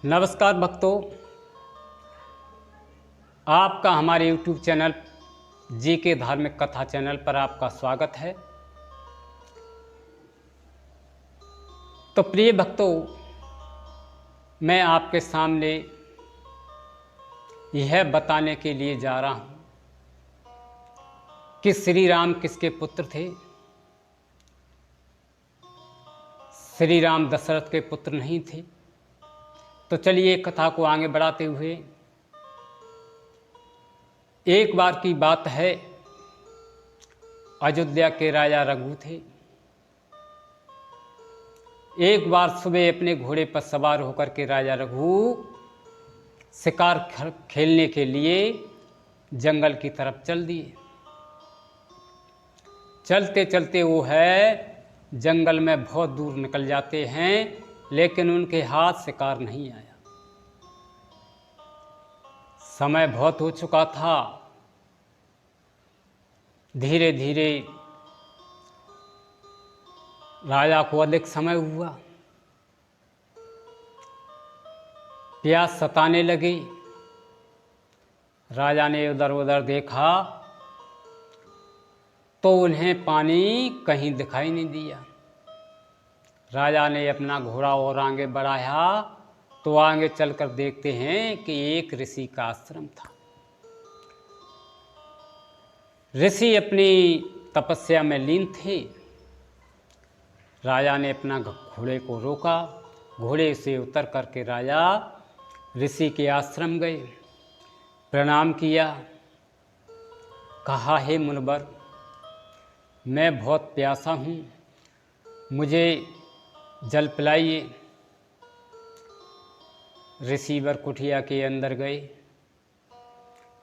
नमस्कार भक्तों, आपका हमारे YouTube चैनल जी के धार्मिक कथा चैनल पर आपका स्वागत है। तो प्रिय भक्तों, मैं आपके सामने यह बताने के लिए जा रहा हूँ कि श्री राम किसके पुत्र थे। श्री राम दशरथ के पुत्र नहीं थे। तो चलिए कथा को आगे बढ़ाते हुए, एक बार की बात है, अयोध्या के राजा रघु थे। एक बार सुबह अपने घोड़े पर सवार होकर के राजा रघु शिकार खेलने के लिए जंगल की तरफ चल दिए। चलते चलते वो है जंगल में बहुत दूर निकल जाते हैं, लेकिन उनके हाथ शिकार नहीं आया। समय बहुत हो चुका था। धीरे धीरे राजा को अधिक समय हुआ, प्यास सताने लगी। राजा ने उधर उधर देखा तो उन्हें पानी कहीं दिखाई नहीं दिया। राजा ने अपना घोड़ा और आगे बढ़ाया तो आगे चलकर देखते हैं कि एक ऋषि का आश्रम था। ऋषि अपनी तपस्या में लीन थे। राजा ने अपना घोड़े को रोका। घोड़े से उतर करके राजा ऋषि के आश्रम गए, प्रणाम किया, कहा, हे मुनिवर, मैं बहुत प्यासा हूँ, मुझे जल पिलाइए। ऋषिवर कुटिया के अंदर गए,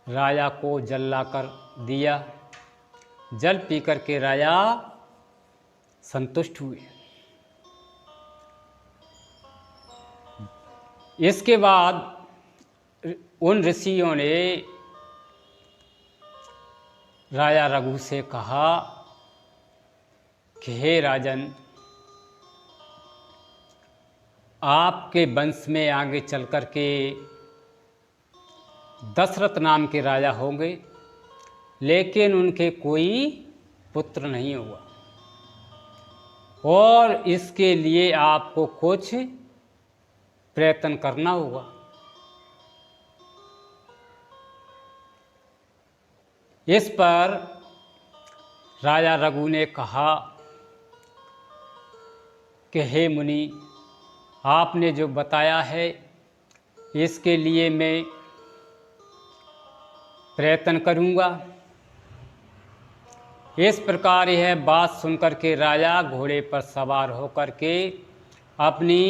राजा को जल लाकर दिया। जल पीकर के राजा संतुष्ट हुए। इसके बाद उन ऋषियों ने राजा रघु से कहा कि हे राजन, आपके वंश में आगे चल कर के दशरथ नाम के राजा होंगे, लेकिन उनके कोई पुत्र नहीं हुआ, और इसके लिए आपको कुछ प्रयत्न करना होगा। इस पर राजा रघु ने कहा कि हे मुनि, आपने जो बताया है इसके लिए मैं प्रयत्न करूंगा। इस प्रकार यह बात सुनकर के राजा घोड़े पर सवार होकर के अपनी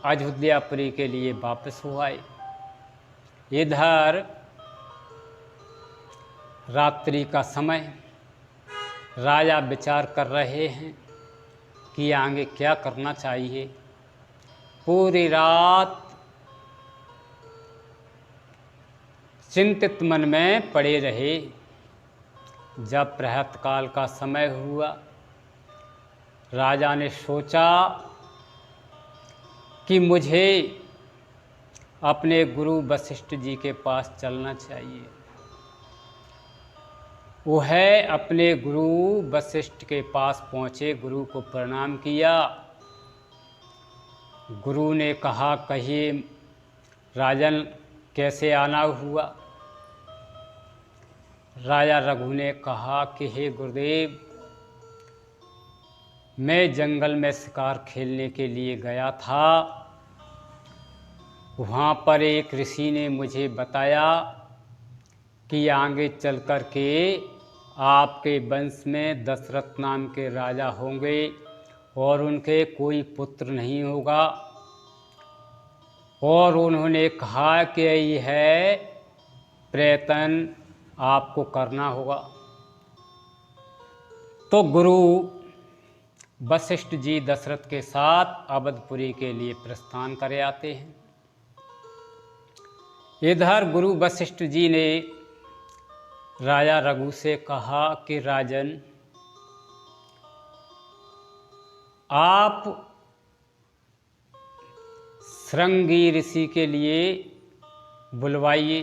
अयोध्यापुरी के लिए वापस हो आए। इधर रात्रि का समय, राजा विचार कर रहे हैं कि आगे क्या करना चाहिए। पूरी रात चिंतित मन में पड़े रहे। जब प्रातःकाल का समय हुआ, राजा ने सोचा कि मुझे अपने गुरु वशिष्ठ जी के पास चलना चाहिए। वह अपने गुरु वशिष्ठ के पास पहुँचे, गुरु को प्रणाम किया। गुरु ने कहा, कहिए राजन, कैसे आना हुआ। राजा रघु ने कहा कि हे गुरुदेव, मैं जंगल में शिकार खेलने के लिए गया था। वहाँ पर एक ऋषि ने मुझे बताया कि आगे चल कर के आपके वंश में दशरथ नाम के राजा होंगे और उनके कोई पुत्र नहीं होगा, और उन्होंने कहा कि यह प्रयत्न आपको करना होगा। तो गुरु वशिष्ठ जी दशरथ के साथ अवधपुरी के लिए प्रस्थान कर आते हैं। इधर गुरु वशिष्ठ जी ने राजा रघु से कहा कि राजन, आप श्रृंगी ऋषि के लिए बुलवाइए,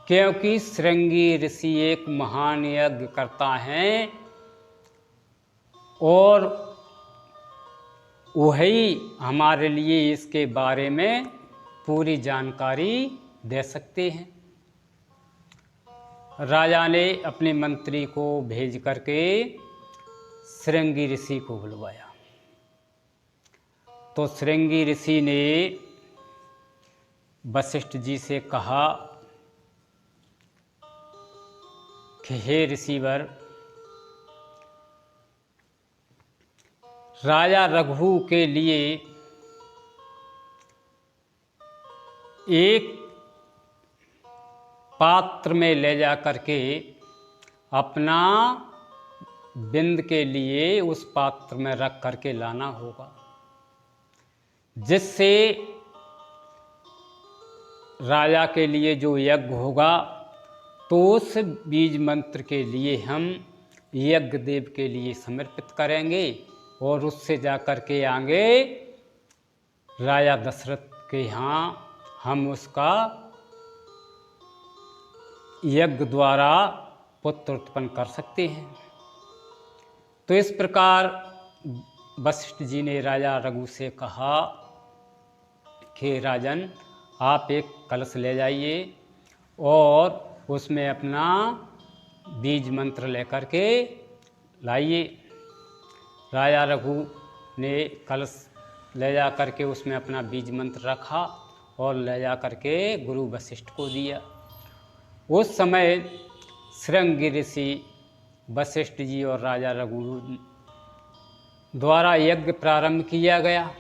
क्योंकि श्रृंगी ऋषि एक महान यज्ञ करता है और वही हमारे लिए इसके बारे में पूरी जानकारी दे सकते हैं। राजा ने अपने मंत्री को भेज करके श्रृंगी ऋषि को बुलवाया। तो श्रृंगी ऋषि ने वशिष्ठ जी से कहा कि हे ऋषिवर, राजा रघु के लिए एक पात्र में ले जा करके अपना बिंद के लिए उस पात्र में रख करके लाना होगा, जिससे राजा के लिए जो यज्ञ होगा तो उस बीज मंत्र के लिए हम यज्ञ देव के लिए समर्पित करेंगे और उससे जाकर के आगे राजा दशरथ के यहाँ हम उसका यज्ञ द्वारा पुत्र उत्पन्न कर सकते हैं। तो इस प्रकार वशिष्ठ जी ने राजा रघु से कहा कि राजन, आप एक कलश ले जाइए और उसमें अपना बीज मंत्र लेकर के लाइए। राजा रघु ने कलश ले जा करके उसमें अपना बीज मंत्र रखा और ले जा करके गुरु वशिष्ठ को दिया। उस समय श्रृंगी ऋषि वशिष्ठ जी और राजा रघु द्वारा यज्ञ प्रारंभ किया गया।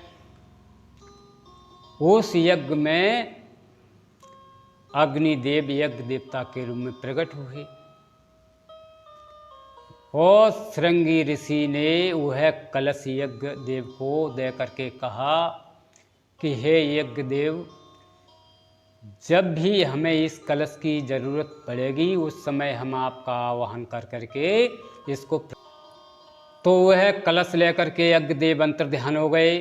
उस यज्ञ में अग्निदेव यज्ञ देवता के रूप में प्रकट हुए और श्रृंगी ऋषि ने वह कलश यज्ञ देव को दे करके कहा कि हे यज्ञ देव, जब भी हमें इस कलश की ज़रूरत पड़ेगी उस समय हम आपका आवाहन कर करके इसको। तो वह कलश लेकर के यज्ञ देव अंतर ध्यान हो गए।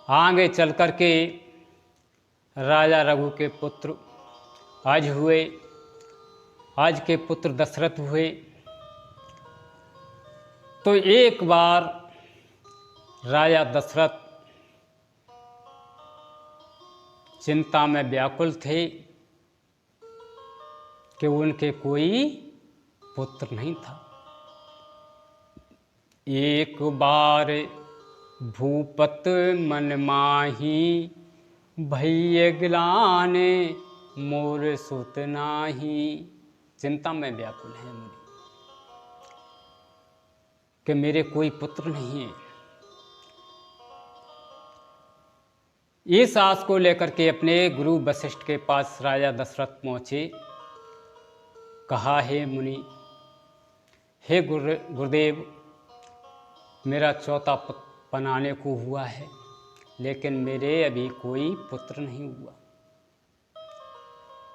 आगे चल करके राजा रघु के पुत्र आज हुए, आज के पुत्र दशरथ हुए। तो एक बार राजा दशरथ चिंता में व्याकुल थे कि उनके कोई पुत्र नहीं था। एक बार भूपत मन माही, भैया गिलान मोर सुत नाही। चिंता में व्याकुल है मुझे कि मेरे कोई पुत्र नहीं है। इस आस को लेकर के अपने गुरु वशिष्ठ के पास राजा दशरथ पहुँचे। कहा, हे मुनि, हे गुरुदेव, मेरा चौथा पुत्र बनाने को हुआ है, लेकिन मेरे अभी कोई पुत्र नहीं हुआ।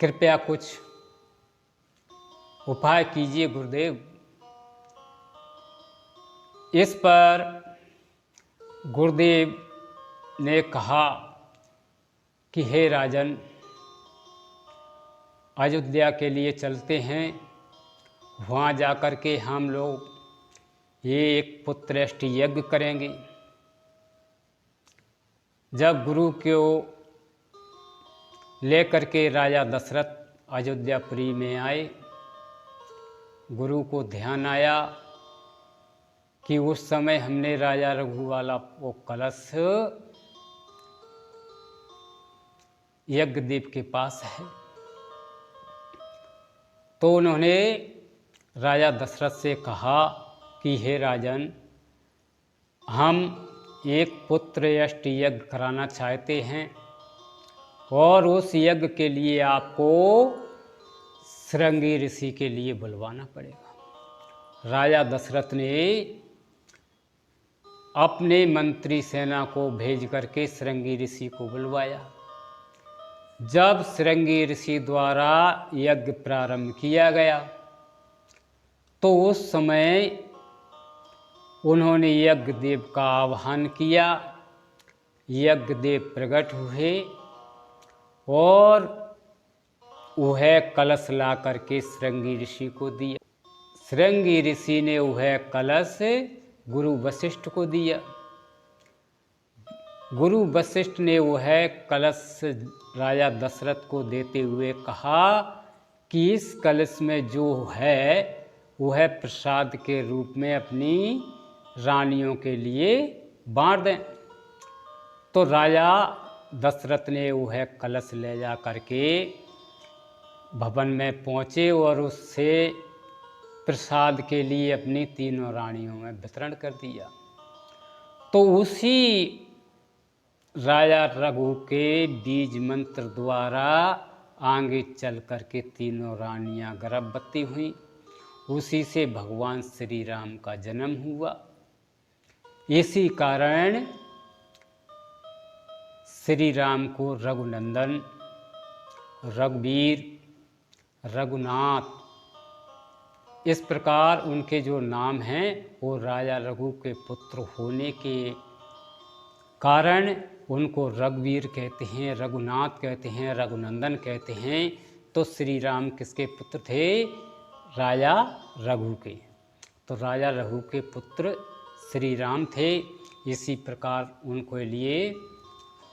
कृपया कुछ उपाय कीजिए गुरुदेव। इस पर गुरुदेव ने कहा कि हे राजन, अयोध्या के लिए चलते हैं। वहाँ जाकर के हम लोग ये एक पुत्रेष्टि यज्ञ करेंगे। जब गुरु को लेकर के राजा दशरथ अयोध्यापुरी में आए, गुरु को ध्यान आया कि उस समय हमने राजा रघु वाला वो कलश यज्ञदेव के पास है। तो उन्होंने राजा दशरथ से कहा कि हे राजन, हम एक पुत्रेष्टि यज्ञ कराना चाहते हैं और उस यज्ञ के लिए आपको श्रृंगी ऋषि के लिए बुलवाना पड़ेगा। राजा दशरथ ने अपने मंत्री सेना को भेज करके श्रृंगी ऋषि को बुलवाया। जब श्रृंगी ऋषि द्वारा यज्ञ प्रारंभ किया गया तो उस समय उन्होंने यज्ञ देव का आह्वान किया यज्ञदेव प्रकट हुए और वह कलश ला करके श्रृंगी ऋषि को दिया। श्रृंगी ऋषि ने वह कलश गुरु वशिष्ठ को दिया। गुरु वशिष्ठ ने वह कलश राजा दशरथ को देते हुए कहा कि इस कलश में जो है वह प्रसाद के रूप में अपनी रानियों के लिए बांट दें। तो राजा दशरथ ने वह कलश ले जा करके भवन में पहुँचे और उससे प्रसाद के लिए अपनी तीनों रानियों में वितरण कर दिया। तो उसी राजा रघु के बीज मंत्र द्वारा आगे चल करके तीनों रानियां गर्भवती हुई। उसी से भगवान श्री राम का जन्म हुआ। इसी कारण श्री राम को रघुनंदन, रघुवीर, रघुनाथ इस प्रकार उनके जो नाम हैं वो राजा रघु के पुत्र होने के कारण उनको रघुवीर कहते हैं, रघुनाथ कहते हैं, रघुनंदन कहते हैं। तो श्री राम किसके पुत्र थे? राजा रघु के। तो राजा रघु के पुत्र श्री राम थे। इसी प्रकार उनको लिए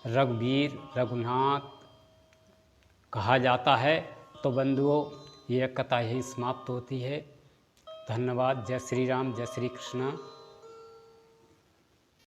रघुवीर, रघुनाथ कहा जाता है। तो बंधुओं, यह कथा यही समाप्त होती है। धन्यवाद। जय श्री राम, जय श्री कृष्ण।